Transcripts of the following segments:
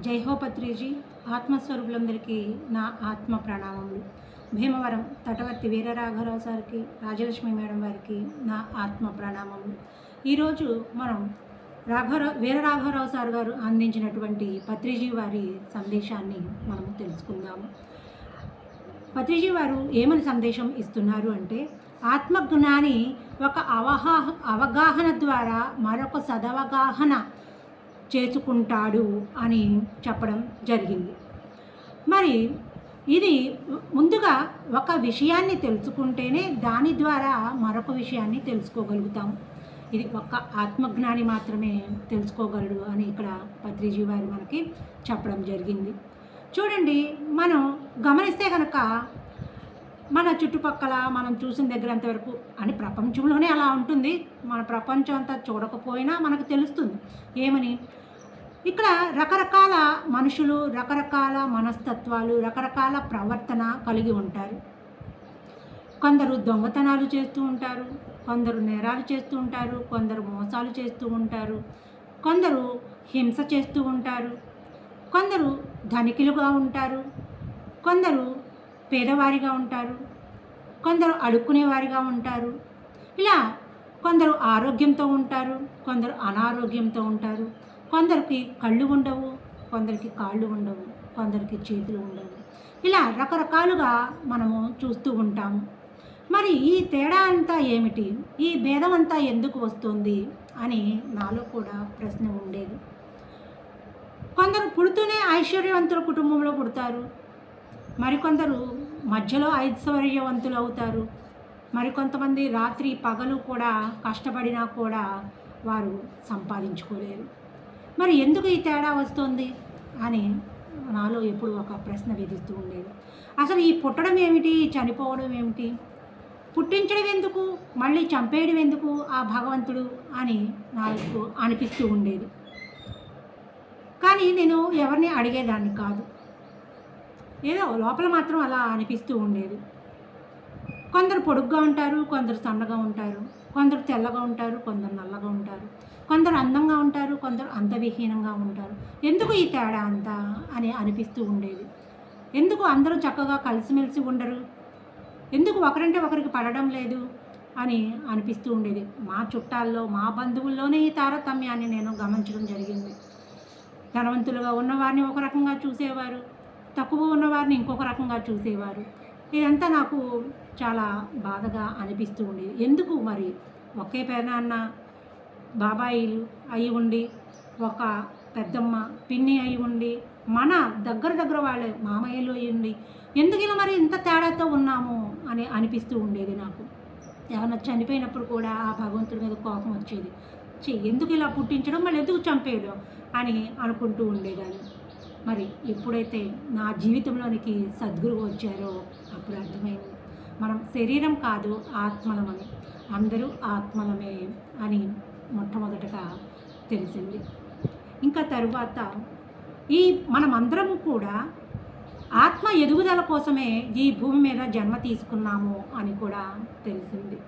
జై హో పత్రిజీ. ఆత్మస్వరూపులందరికీ నా ఆత్మ ప్రణామములు. భీమవరం తటవర్తి వీరరాఘవరావు సార్కి, రాజలక్ష్మి మేడం వారికి నా ఆత్మ ప్రణామములు. ఈరోజు మనం వీరరాఘవరావు సార్ గారు అందించినటువంటి పత్రిజీ వారి సందేశాన్ని మనం తెలుసుకుందాము. పత్రిజీ వారు ఏమని సందేశం ఇస్తున్నారు అంటే, ఆత్మజ్ఞాని ఒక అవగాహన ద్వారా మరొక సదవగాహన చేసుకుంటాడు అని చెప్పడం జరిగింది. మరి ఇది ముందుగా ఒక విషయాన్ని తెలుసుకుంటేనే దాని ద్వారా మరొక విషయాన్ని తెలుసుకోగలుగుతాం. ఇది ఒక్క ఆత్మజ్ఞాని మాత్రమే తెలుసుకోగలడు అని ఇక్కడ పత్రిజీ వారు మనకి చెప్పడం జరిగింది. చూడండి, మనం గమనిస్తే కనుక మన చుట్టుపక్కల మనం చూసిన దగ్గర అంతవరకు అని ప్రపంచంలోనే అలా ఉంటుంది. మన ప్రపంచం అంతా చూడకపోయినా మనకు తెలుస్తుంది. ఏమని, ఇక్కడ రకరకాల మనుషులు, రకరకాల మనస్తత్వాలు, రకరకాల ప్రవర్తన కలిగి ఉంటారు. కొందరు దొంగతనాలు చేస్తూ ఉంటారు, కొందరు నేరాలు చేస్తూ ఉంటారు, కొందరు మోసాలు చేస్తూ ఉంటారు, కొందరు హింస చేస్తూ ఉంటారు, కొందరు ధనికులుగా ఉంటారు, కొందరు పేదవారిగా ఉంటారు, కొందరు అడుక్కునేవారిగా ఉంటారు. ఇలా కొందరు ఆరోగ్యంతో ఉంటారు, కొందరు అనారోగ్యంతో ఉంటారు. కొందరికి కళ్ళు ఉండవు, కొందరికి కాళ్ళు ఉండవు, కొందరికి చేతులు ఉండవు. ఇలా రకరకాలుగా మనము చూస్తూ ఉంటాము. మరి ఈ తేడా అంతా ఏమిటి, ఈ భేదం అంతా ఎందుకు వస్తుంది అని నాలో కూడా ప్రశ్న ఉండేది. కొందరు పుడుతూనే ఐశ్వర్యవంతుల కుటుంబంలో పుడతారు, మరికొందరు మధ్యలో ఐశ్వర్యవంతులు అవుతారు, మరికొంతమంది రాత్రి పగలు కూడా కష్టపడినా కూడా వారు సంపాదించుకోలేరు. మరి ఎందుకు ఈ తేడా వస్తుంది అని నాలో ఎప్పుడు ఒక ప్రశ్న వేధిస్తూ ఉండేది. అసలు ఈ పుట్టడం ఏమిటి, చనిపోవడం ఏమిటి, పుట్టించడం ఎందుకు, మళ్ళీ చంపేయడం ఎందుకు ఆ భగవంతుడు అని నాకు అనిపిస్తూ ఉండేది. కానీ నేను ఎవరిని అడిగేదాన్ని కాదు. ఏదో లోపల మాత్రం అలా అనిపిస్తూ ఉండేది. కొందరు పొడుగ్గా ఉంటారు, కొందరు సన్నగా ఉంటారు, కొందరు తెల్లగా ఉంటారు, కొందరు నల్లగా ఉంటారు, కొందరు అందంగా ఉంటారు, కొందరు అందవిహీనంగా ఉంటారు. ఎందుకు ఈ తేడా అంతా అని అనిపిస్తూ ఉండేది. ఎందుకు అందరూ చక్కగా కలిసిమెలిసి ఉండరు, ఎందుకు ఒకరంటే ఒకరికి పడడం లేదు అని అనిపిస్తూ ఉండేది. మా చుట్టాల్లో, మా బంధువుల్లోనే ఈ తారతమ్యాన్ని నేను గమనించడం జరిగింది. ధనవంతులుగా ఉన్నవారిని ఒక రకంగా చూసేవారు, తక్కువ ఉన్నవారిని ఇంకొక రకంగా చూసేవారు. ఇదంతా నాకు చాలా బాధగా అనిపిస్తూ ఉండేది. ఎందుకు మరి ఒకే పెదనాన్న బాబాయిలు అయి ఉండి, ఒక పెద్దమ్మ పిన్ని అయి ఉండి, మన దగ్గర వాళ్ళే మామయ్యలు అయి ఉండి, ఎందుకు ఇలా మరి ఇంత తేడాతో ఉన్నాము అని అనిపిస్తూ ఉండేది నాకు. ఏమన్నా చనిపోయినప్పుడు కూడా ఆ భగవంతుడి మీద కోపం వచ్చేది. ఎందుకు ఇలా పుట్టించడం, మళ్ళీ ఎందుకు చంపేయడం అని అనుకుంటూ ఉండేదాన్ని. మరి ఎప్పుడైతే నా జీవితంలోనికి సద్గురువు వచ్చారో అప్పుడు అర్థమైంది, మనం శరీరం కాదు ఆత్మలమని, అందరూ ఆత్మలమే అని మొట్టమొదటగా తెలిసింది. ఇంకా తరువాత ఈ మనమందరము కూడా ఆత్మ ఎదుగుదల కోసమే ఈ భూమి మీద జన్మ తీసుకున్నాము అని కూడా తెలిసింది.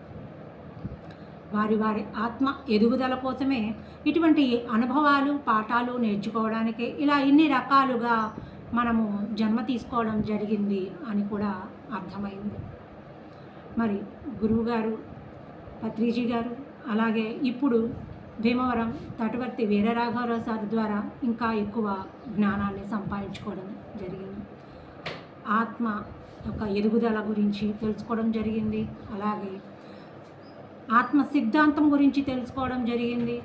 వారి ఆత్మ ఎదుగుదల కోసమే ఇటువంటి అనుభవాలు, పాఠాలు నేర్చుకోవడానికే ఇలా ఇన్ని రకాలుగా మనము జన్మ తీసుకోవడం జరిగింది అని కూడా అర్థమైంది. మరి గురువుగారు పత్రిజీ గారు, అలాగే ఇప్పుడు భీమవరం తటవర్తి వీరరాఘవరావు సార్ ద్వారా ఇంకా ఎక్కువ జ్ఞానాన్ని సంపాదించుకోవడం జరిగింది. ఆత్మ యొక్క ఎదుగుదల గురించి తెలుసుకోవడం జరిగింది. అలాగే ఆత్మ సిద్ధాంతం గురించి తెలుసుకోవడం జరిగింది.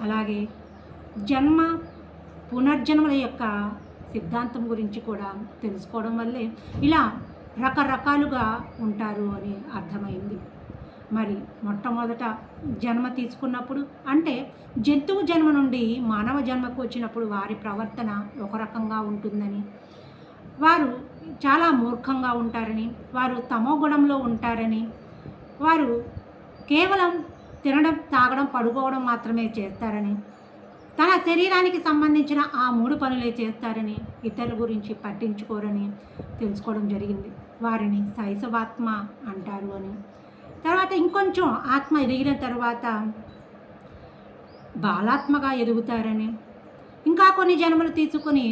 అలాగే జన్మ పునర్జన్మల యొక్క సిద్ధాంతం గురించి కూడా తెలుసుకోవడం వల్లే ఇలా రకరకాలుగా ఉంటారు అని అర్థమైంది. మరి మొట్టమొదట జన్మ తీసుకున్నప్పుడు, అంటే జంతువు జన్మ నుండి మానవ జన్మకు వచ్చినప్పుడు వారి ప్రవర్తన ఒక రకంగా ఉంటుందని, వారు చాలా మూర్ఖంగా ఉంటారని, వారు తమో గుణంలో ఉంటారని, వారు కేవలం తినడం, తాగడం, పడుకోవడం మాత్రమే చేస్తారని, తన శరీరానికి సంబంధించిన ఆ 3 పనులే చేస్తారని, ఇతరుల గురించి పట్టించుకోరని తెలుసుకోవడం జరిగింది. వారిని శైశవాత్మ అంటారు అని. తర్వాత ఇంకొంచెం ఆత్మ ఎదిగిన తర్వాత బాలాత్మగా ఎదుగుతారని, ఇంకా కొన్ని జన్మలు తీసుకొని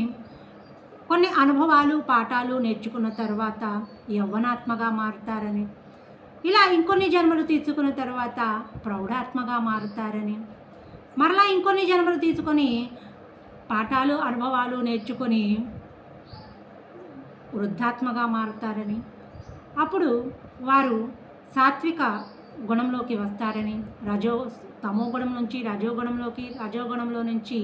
కొన్ని అనుభవాలు పాఠాలు నేర్చుకున్న తర్వాత యవ్వనాత్మగా మారుతారని, ఇలా ఇంకొన్ని జన్మలు తీసుకున్న తర్వాత ప్రౌఢాత్మగా మారుతారని, మరలా ఇంకొన్ని జన్మలు తీసుకొని పాఠాలు అనుభవాలు నేర్చుకొని వృద్ధాత్మగా మారుతారని, అప్పుడు వారు సాత్విక గుణంలోకి వస్తారని, తమో గుణం నుంచి రజోగుణంలో నుంచి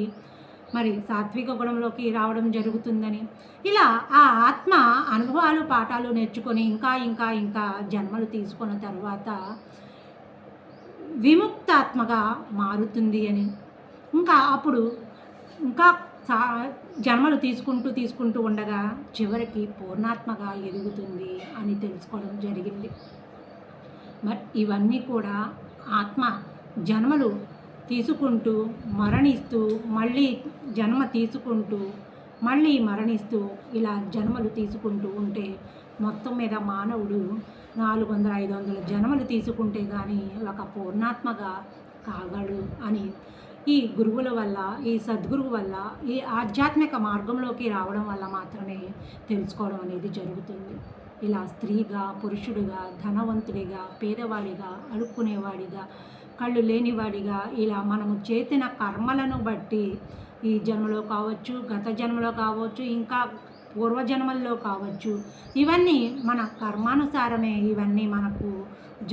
మరి సాత్విక గుణంలోకి రావడం జరుగుతుందని, ఇలా ఆ ఆత్మ అనుభవాలు పాఠాలు నేర్చుకొని ఇంకా ఇంకా ఇంకా జన్మలు తీసుకున్న తర్వాత విముక్తాత్మగా మారుతుంది అని, ఇంకా అప్పుడు ఇంకా జన్మలు తీసుకుంటూ ఉండగా చివరికి పూర్ణాత్మగా ఎదుగుతుంది అని తెలుసుకోవడం జరిగింది. మరి ఇవన్నీ కూడా ఆత్మ జన్మలు తీసుకుంటూ మరణిస్తూ మళ్ళీ జన్మ తీసుకుంటూ మళ్ళీ మరణిస్తూ ఇలా జన్మలు తీసుకుంటూ ఉంటే మొత్తం మీద మానవుడు 400-500 జన్మలు తీసుకుంటే కానీ ఒక పూర్ణాత్మగా కాగలడు అని ఈ గురువుల వల్ల, ఈ సద్గురువు వల్ల, ఈ ఆధ్యాత్మిక మార్గంలోకి రావడం వల్ల మాత్రమే తెలుసుకోవడం అనేది జరుగుతుంది. ఇలా స్త్రీగా, పురుషుడిగా, ధనవంతుడిగా, పేదవాడిగా, అడుక్కునేవాడిగా, కళ్ళు లేనివాడిగా, ఇలా మనము చేసిన కర్మలను బట్టి ఈ జన్మలో కావచ్చు, గత జన్మలో కావచ్చు, ఇంకా పూర్వజన్మల్లో కావచ్చు, ఇవన్నీ మన కర్మానుసారమే ఇవన్నీ మనకు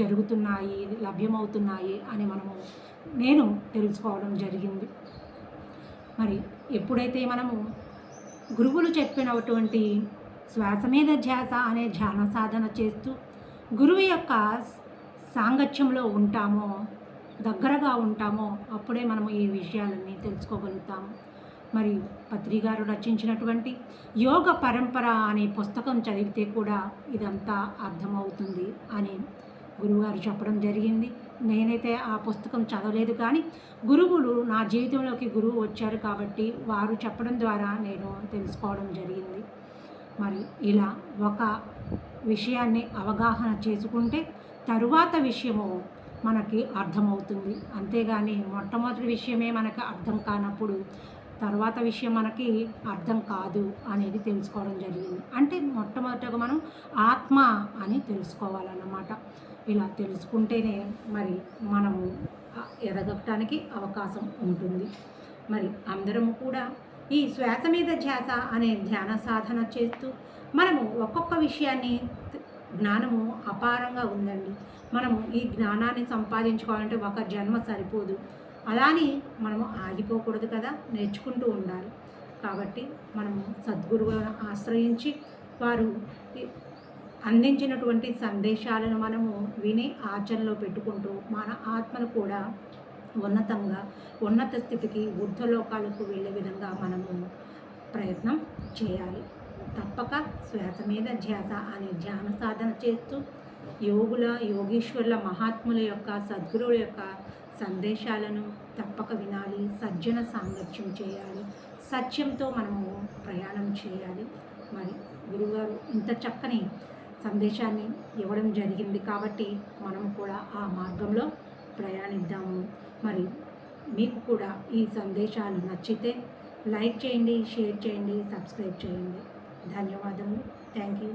జరుగుతున్నాయి, లభ్యమవుతున్నాయి అని నేను తెలుసుకోవడం జరిగింది. మరి ఎప్పుడైతే మనము గురువులు చెప్పినటువంటి శ్వాస మీద ధ్యాస అనే ధ్యాన సాధన చేస్తూ గురువు యొక్క సాంగత్యంలో ఉంటామో, దగ్గరగా ఉంటామో, అప్పుడే మనము ఈ విషయాలన్నీ తెలుసుకోగలుగుతాము. మరి పత్రి గారు రచించినటువంటి యోగ పరంపర అనే పుస్తకం చదివితే కూడా ఇదంతా అర్థమవుతుంది అని గురువుగారు చెప్పడం జరిగింది. నేనైతే ఆ పుస్తకం చదవలేదు, కానీ గురువులు నా జీవితంలోకి గురువు వచ్చారు కాబట్టి వారు చెప్పడం ద్వారా నేను తెలుసుకోవడం జరిగింది. మరి ఇలా ఒక విషయాన్ని అవగాహన చేసుకుంటే తరువాత విషయము మనకి అర్థమవుతుంది. అంతేగాని మొట్టమొదటి విషయమే మనకు అర్థం కానప్పుడు తర్వాత విషయం మనకి అర్థం కాదు అనేది తెలుసుకోవడం జరిగింది. అంటే మొట్టమొదటగా మనం ఆత్మ అని తెలుసుకోవాలన్నమాట. ఇలా తెలుసుకుంటేనే మరి మనము ఎదగటానికి అవకాశం ఉంటుంది. మరి అందరము కూడా ఈ శ్వాస మీద ధ్యాస అనే ధ్యాన సాధన చేస్తూ మనము ఒక్కొక్క విషయాన్ని, జ్ఞానము అపారంగా ఉందండి. మనము ఈ జ్ఞానాన్ని సంపాదించుకోవాలంటే ఒక జన్మ సరిపోదు. అలాని మనము ఆగిపోకూడదు కదా, నేర్చుకుంటూ ఉండాలి. కాబట్టి మనము సద్గురువులను ఆశ్రయించి వారు అందించినటువంటి సందేశాలను మనము విని ఆచరణలో పెట్టుకుంటూ మన ఆత్మను కూడా ఉన్నత స్థితికి, ఊర్ధ్వలోకాలకు వెళ్ళే విధంగా మనము ప్రయత్నం చేయాలి. తప్పక శ్వాస మీద ధ్యాస అనే ధ్యాన సాధన చేస్తూ యోగీశ్వరుల, మహాత్ముల యొక్క, సద్గురువుల యొక్క సందేశాలను తప్పక వినాలి. సజ్జన సాంగత్యం చేయాలి. సత్యంతో మనము ప్రయాణం చేయాలి. మరి గురువుగారు ఇంత చక్కని సందేశాన్ని ఇవ్వడం జరిగింది కాబట్టి మనము కూడా ఆ మార్గంలో ప్రయాణిద్దాము. మరి మీకు కూడా ఈ సందేశాలు నచ్చితే లైక్ చేయండి, షేర్ చేయండి, సబ్స్క్రైబ్ చేయండి. ధన్యవాదములు. Thank you.